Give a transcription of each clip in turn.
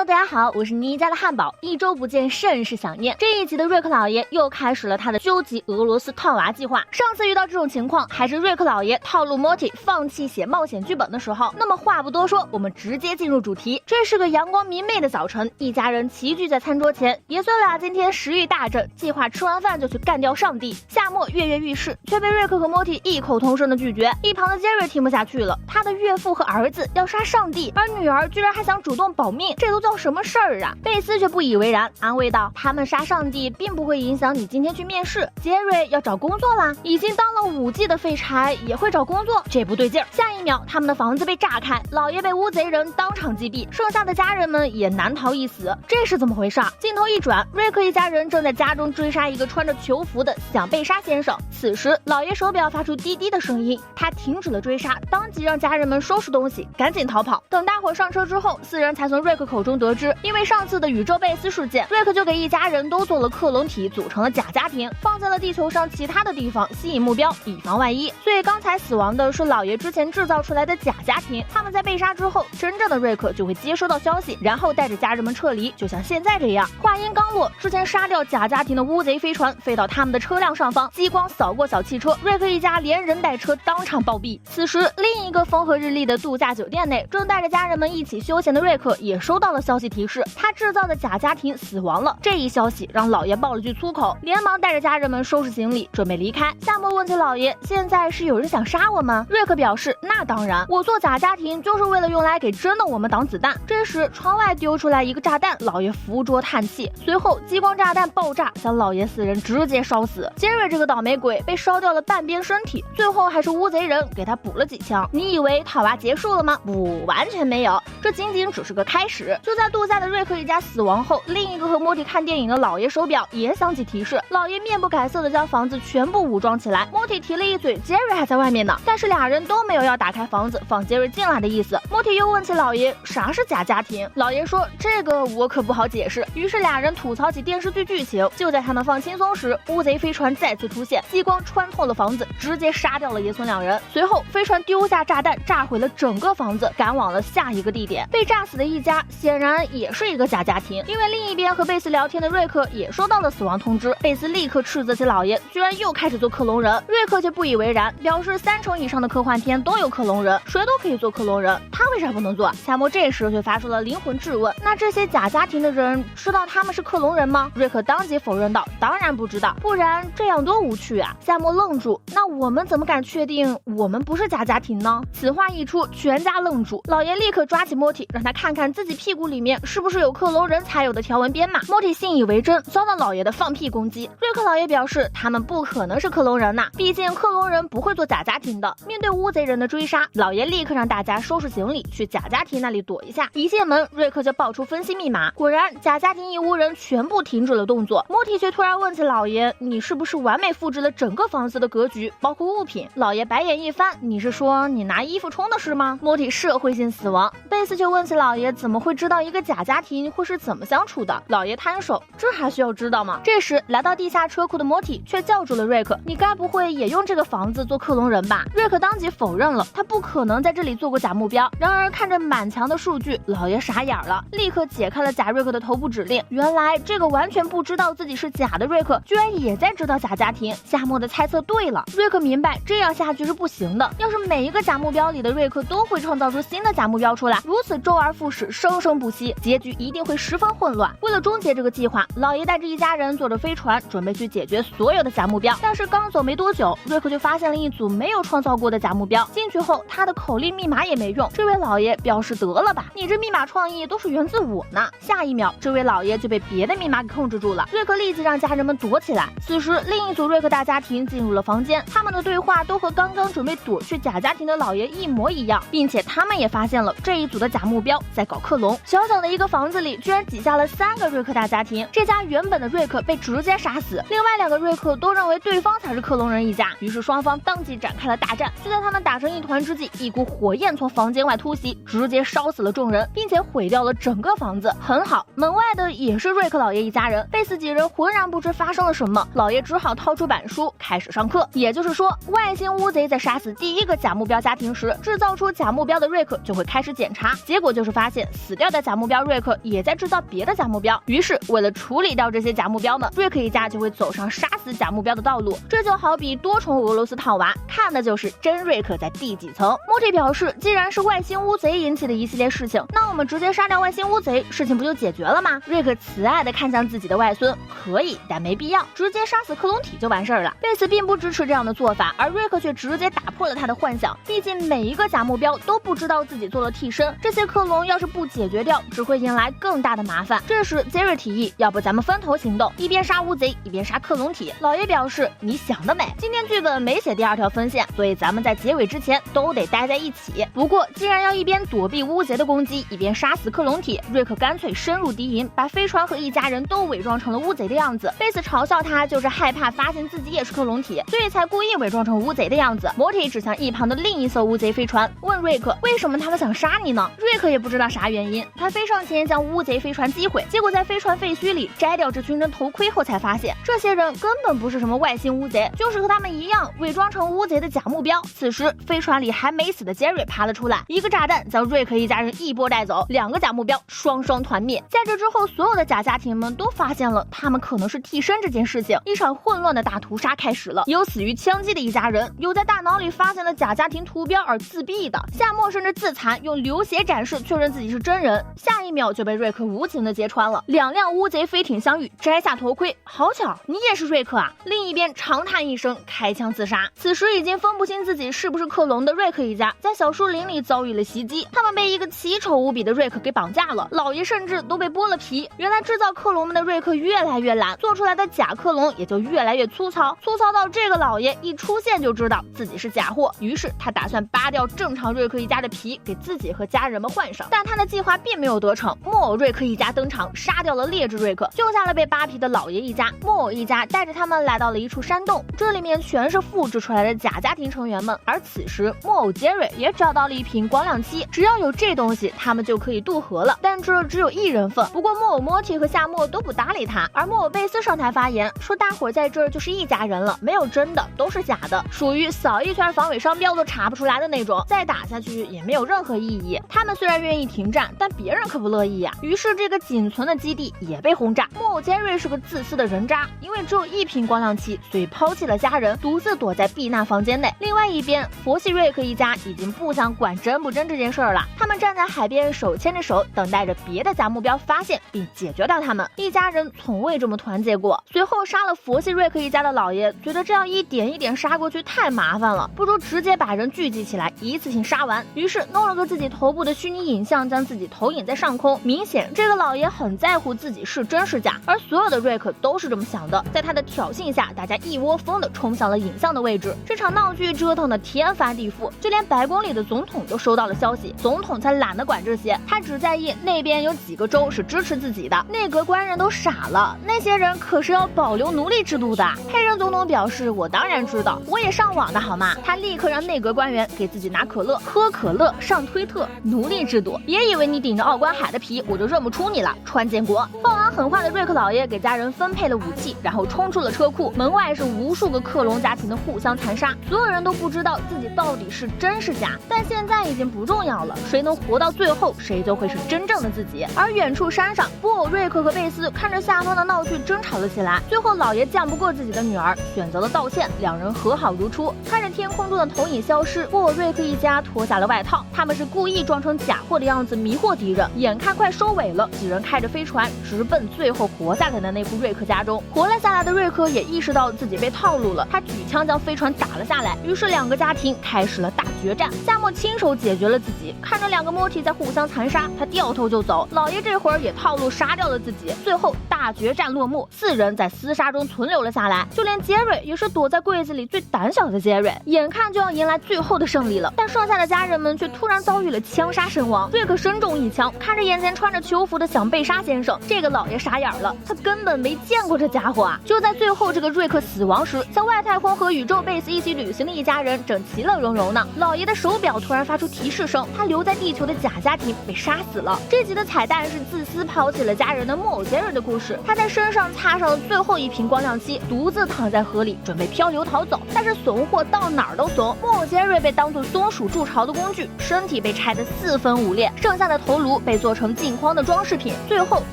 大家好，我是妮家的汉堡，一周不见甚是想念。这一集的瑞克老爷又开始了他的究极俄罗斯套娃计划。上次遇到这种情况，还是瑞克老爷套路 Morty 放弃写冒险剧本的时候。那么话不多说，我们直接进入主题。这是个阳光明媚的早晨，一家人齐聚在餐桌前，爷孙俩今天食欲大振，计划吃完饭就去干掉上帝。夏末跃跃欲试，却被瑞克和 Morty 异口同声的拒绝。一旁的杰瑞听不下去了，他的岳父和儿子要杀上帝，而女儿居然还想主动保命，这都叫什么事儿啊？贝斯却不以为然，安慰道：“他们杀上帝并不会影响你今天去面试。杰瑞要找工作啦，已经当了5季的废柴也会找工作，这不对劲儿。”下一秒，他们的房子被炸开，老爷被乌贼人当场击毙，剩下的家人们也难逃一死。这是怎么回事？镜头一转，瑞克一家人正在家中追杀一个穿着囚服的想被杀先生。此时，老爷手表发出滴滴的声音，他停止了追杀，当即让家人们收拾东西，赶紧逃跑。等大伙上车之后，4人才从瑞克口中得知，因为上次的宇宙贝斯事件，瑞克就给一家人都做了克隆体，组成了假家庭，放在了地球上其他的地方吸引目标，以防万一。所以刚才死亡的是老爷之前制造出来的假家庭，他们在被杀之后，真正的瑞克就会接收到消息，然后带着家人们撤离，就像现在这样。话音刚落，之前杀掉假家庭的乌贼飞船飞到他们的车辆上方，激光扫过小汽车，瑞克一家连人带车当场暴毙。此时，另一个风和日丽的度假酒店内，正带着家人们一起休闲的瑞克也收到了消息提示，他制造的假家庭死亡了。这一消息让老爷爆了句粗口，连忙带着家人们收拾行李准备离开。夏末问起老爷，现在是有人想杀我吗？瑞克表示，那当然，我做假家庭就是为了用来给真的我们挡子弹。这时窗外丢出来一个炸弹，老爷扶桌叹气，随后激光炸弹爆炸，将老爷4人直接烧死。杰瑞这个倒霉鬼被烧掉了半边身体，最后还是乌贼人给他补了几枪。你以为套娃结束了吗？不，完全没有，这仅仅只是个开始。就在度假的瑞克一家死亡后，另一个和莫蒂看电影的老爷手表也响起提示，老爷面不改色的将房子全部武装起来。莫蒂提了一嘴，杰瑞还在外面呢，但是俩人都没有要打开房子放杰瑞进来的意思。莫蒂又问起老爷，啥是假家庭？老爷说，这个我可不好解释。于是俩人吐槽起电视剧剧情。就在他们放轻松时，乌贼飞船再次出现，激光穿透了房子，直接杀掉了爷孙2人。随后飞船丢下炸弹，炸毁了整个房子，赶往了下一个地点。被炸死的一家显然也是一个假家庭，因为另一边和贝斯聊天的瑞克也收到了死亡通知。贝斯立刻斥责起老爷，居然又开始做克隆人。瑞克却不以为然，表示30%以上的科幻片都有克隆人，谁都可以做克隆人，他为啥不能做？夏末这时却发出了灵魂质问，那这些假家庭的人知道他们是克隆人吗？瑞克当即否认道，当然不知道，不然这样多无趣啊。夏末愣住，那我们怎么敢确定我们不是假家庭呢？此话一出，全家愣住。老爷立刻抓起莫蒂，让他看看自己屁股里面是不是有克隆人才有的条纹编码。莫蒂信以为真，遭到老爷的放屁攻击。瑞克老爷表示，他们不可能是克隆人呐，毕竟克隆人不会做假家庭的。面对乌贼人的追杀，老爷立刻让大家收拾行李去假家庭那里躲一下。一进门，瑞克就爆出分析密码，果然假家庭一屋人全部停止了动作。莫蒂却突然问起老爷，你是不是完美复制了整个房子的格局，包括物品？老爷白眼一翻，你是说你拿衣服冲的事吗？莫蒂社会性死亡。贝斯却问起老爷，怎么会知道一个假家庭会是怎么相处的？老爷摊手，这还需要知道吗？这时来到地下车库的莫蒂却叫住了瑞克，你该不会也用这个房子做克隆人吧？瑞克当即否认了，他不可能在这里做过假目标。然而看着满墙的数据，老爷傻眼了，立刻解开了假瑞克的头部指令。原来这个完全不知道自己是假的瑞克居然也在知道假家庭。夏末的猜测对了，瑞克明白这样下去是不行的，要是每一个假目标里的瑞克都会创造出新的假目标出来，如此周而复始，生生不息，结局一定会十分混乱。为了终结这个计划，老爷带着一家人坐着飞船准备去解决所有的假目标。但是刚走没多久，瑞克就发现了一组没有创造过的假目标。进去后，他的口令密码也没用。这位老爷表示，得了吧，你这密码创意都是源自我呢。下一秒，这位老爷就被别的密码给控制住了。瑞克立即让家人们躲起来。此时另一组瑞克大家庭进入了房间，他们的对话都和刚刚准备躲去假家庭的老爷一模一样，并且他们也发现了这一组的假目标在搞克隆。小小的一个房子里居然挤下了3个瑞克大家庭，这家原本的瑞克被直接杀死，另外2个瑞克都认为对方才是克隆人一家，于是双方当即展开了大战。就在他们打成一团之际，一股火焰从房间外突袭，直接烧死了众人，并且毁掉了整个房子。很好，门外的也是瑞克老爷一家人。贝斯几人浑然不知发生了什么，老爷只好掏出板书开始上课。也就是说，外星乌贼在杀死第1个假目标家庭时，制造出假目标的瑞克就会开始检查结果就是发现死掉的假目标瑞克也在制造别的假目标。于是为了处理掉这些假目标们，瑞克一家就会走上杀死假目标的道路。这就好比多重俄罗斯套娃，看的就是真瑞克在第几层。莫蒂表示，既然是外星乌贼引起的一系列事情，那我们直接杀掉外星乌贼，事情不就解决了吗？瑞克慈爱地看向自己的外孙，可以，但没必要，直接杀死克隆体就完事儿了。贝斯并不支持这样的做法，而瑞克却直接打破了他的幻想。毕竟每一个假目标都不知道自己做了替身，这些克隆要是不解决掉，只会迎来更大的麻烦。这时杰瑞提议，要不咱们分头行动，一边杀乌贼一边杀克隆体。老爷表示，你想得美，今天剧本没写第二条分线，所以咱们在结尾之前都得待在一起。不过既然要一边躲避乌贼的攻击，一边杀死克隆体，瑞克干脆深入敌营，把飞船和一家人都伪装成了乌贼的样子。贝斯嘲笑他就是害怕发现自己也是克隆体，所以才故意伪装成乌贼的样子。莫蒂指向一旁的另一艘乌贼飞船，问瑞克为什么他们想杀你呢？瑞克也不知道啥原因，他飞上前将乌贼飞船击毁，结果在飞船废墟里摘掉这群人头盔后，才发现这些人根本不是什么外星乌贼，就是和他们一样伪装成乌贼的假目标。此时飞船里还没死的杰瑞爬了出来，一个炸弹将瑞克一家人一波带走，两个假目标双双团灭。在这之后，所有的假家庭们都发现了他们可能是替身这件事情，一场混乱的大屠杀开始了。有死于枪击的一家人，有在大脑里发现了假家庭图标而自闭的，夏末甚至自残，用流血展示确认自己是真人，下一秒就被瑞克无情的揭穿了。两辆乌贼飞艇相遇，摘下头盔，好巧，你也是瑞克啊！另一边长叹一声，开枪自杀。此时已经分不清自己是不是克隆的瑞克一家，在小树林里遭遇了袭击，他们被一个奇丑无比的瑞克给绑架了，老爷甚至都被剥了皮。原来制造克隆们的瑞克越来越懒，做出来的假克隆也就越来越粗糙，粗糙到这个老爷一出现就知道自己是假货。于是他打算扒掉正常瑞克一家的皮，给自己和家人们换上。但他的计划并没有得逞，木偶瑞克一家登场，杀掉了劣质瑞克，救下了被扒皮的老爷一家。木偶一家带着他们来到了一处山洞，这里面全是复制出来的假家庭成员们。而此时木偶杰瑞也找到了一瓶光亮漆，只要有这东西，他们就可以渡河了。但这只有一人份。不过木偶莫蒂和夏末都不搭理他，而木偶贝斯上台发言说，大伙在这儿就是一家人了，没有真的，都是假的，属于扫一圈防伪商标都查不出来的那种，再打下去也没有任何意义。他们虽然愿意停战，但别人可不乐意呀。于是这个仅存的基地也被轰炸。木偶杰瑞是个自私的人渣，因为只有一瓶光亮漆，所以抛弃了家人，独自躲在避难房间内。另外一边，佛系瑞克一家已经不想管真不真这件事儿了，他们站在海边手牵着手，等待着别的假目标发现并解决掉他们。一家人从未这么团结过。随后杀了佛系瑞克一家的老爷觉得这样一点一点杀过去太麻烦了，不如直接把人聚集起来一次性杀完。于是弄了个自己头部的虚拟影像，将自己投影在上空。明显这个老爷很在乎自己是真是假，而所有的瑞克都是这么想的。在他的挑衅下，大家一窝蜂的冲向了影像的位置。这场闹剧折腾的天翻地覆，就连白宫里的总统都收到了消息。总统才懒得管这些，他只在意那边有几个州是支持自己的。内阁官人都傻了，那些人可是要保留奴隶制度的。黑人总统表示，我当然知道，我也上网的好吗？他立刻让内阁官员给自己拿可乐，喝可乐上推特。奴隶制度，别以为你顶着奥关海的皮我就认不出你了，川建国。爆完狠话的瑞克老爷给家人分配了武器，然后冲出了车库。门外是无数个克隆家庭的互相残杀，所有人都不知道自己到底是真是假。但现在已经不重要了，谁能活到最后，谁就会是真正的自己。而远处山上，布偶瑞克和贝斯看着下方的闹剧争吵了起来。最后老爷犟不过自己的女儿，选择了道歉，两人和好如初。看着天空中的投影消失，布偶瑞克一家脱下了外套，他们是故意装成假货的样子迷惑敌人。眼看快收尾了，几人开着飞船直奔最后活下来的那户瑞克家中。活了下来的瑞克也意识到自己被套路了，他举枪将飞船打了下来。于是两个家庭开始了大决战。夏末亲手解决了自己，看着两个莫蒂在互相残杀，他掉头就走。老爷这会儿也套路杀掉了自己。最后大决战落幕，四人在厮杀中存留了下来，就连杰瑞也是躲在柜子里最胆小的杰瑞，眼看就要迎来最后的胜利了，但剩下的家人们却突然遭遇了枪杀身亡。瑞克身中一枪，看着眼前穿着囚服的想被杀先生，这个老爷傻眼了，他根本没见过这家伙啊！就在最后这个瑞克死亡时，在外太空和宇宙贝斯一起旅行的一家人正其乐融融呢。老爷的手表突然发出提示声，他留在地球的假家庭被杀死了。这集的彩蛋是自私抛弃了家人的木偶杰瑞的故事，他在身上擦上了最后一瓶光亮漆，独自躺在河里准备漂流逃走。但是怂货到哪儿都怂，木偶杰瑞被当作松鼠筑巢的工具，身体被拆得四分五裂，剩下的头颅被做成镜框的装饰品，最后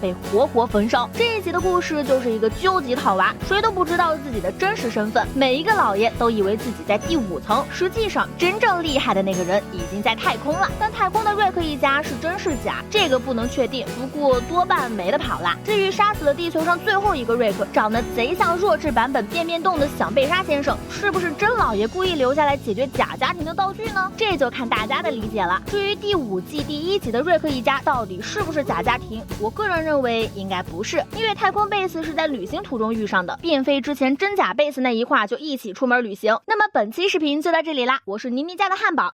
被活活焚烧。这一集的故事就是一个究极套娃，谁都不知道自己的真实身份，每一个老爷都以为自己在第5层，实际上真正厉害的那个人已经在太空了。但太空的瑞克一家是真是假，这个不能确定，不过多半没得跑啦。至于杀死了地球上最后一个瑞克，长得贼像弱智版本变变洞的响贝鲨先生，是不是真老爷故意留下来解决假家庭的道具呢？这就看大家的理解了。至于第5季第1集的瑞克一家到底是不是假家庭，我个人认为应该不是，因为太空贝斯是在旅行途中遇上的，并非之前真假贝斯那一话就一起出门旅行。那么本期视频就到这里啦，我是妮妮家的汉堡，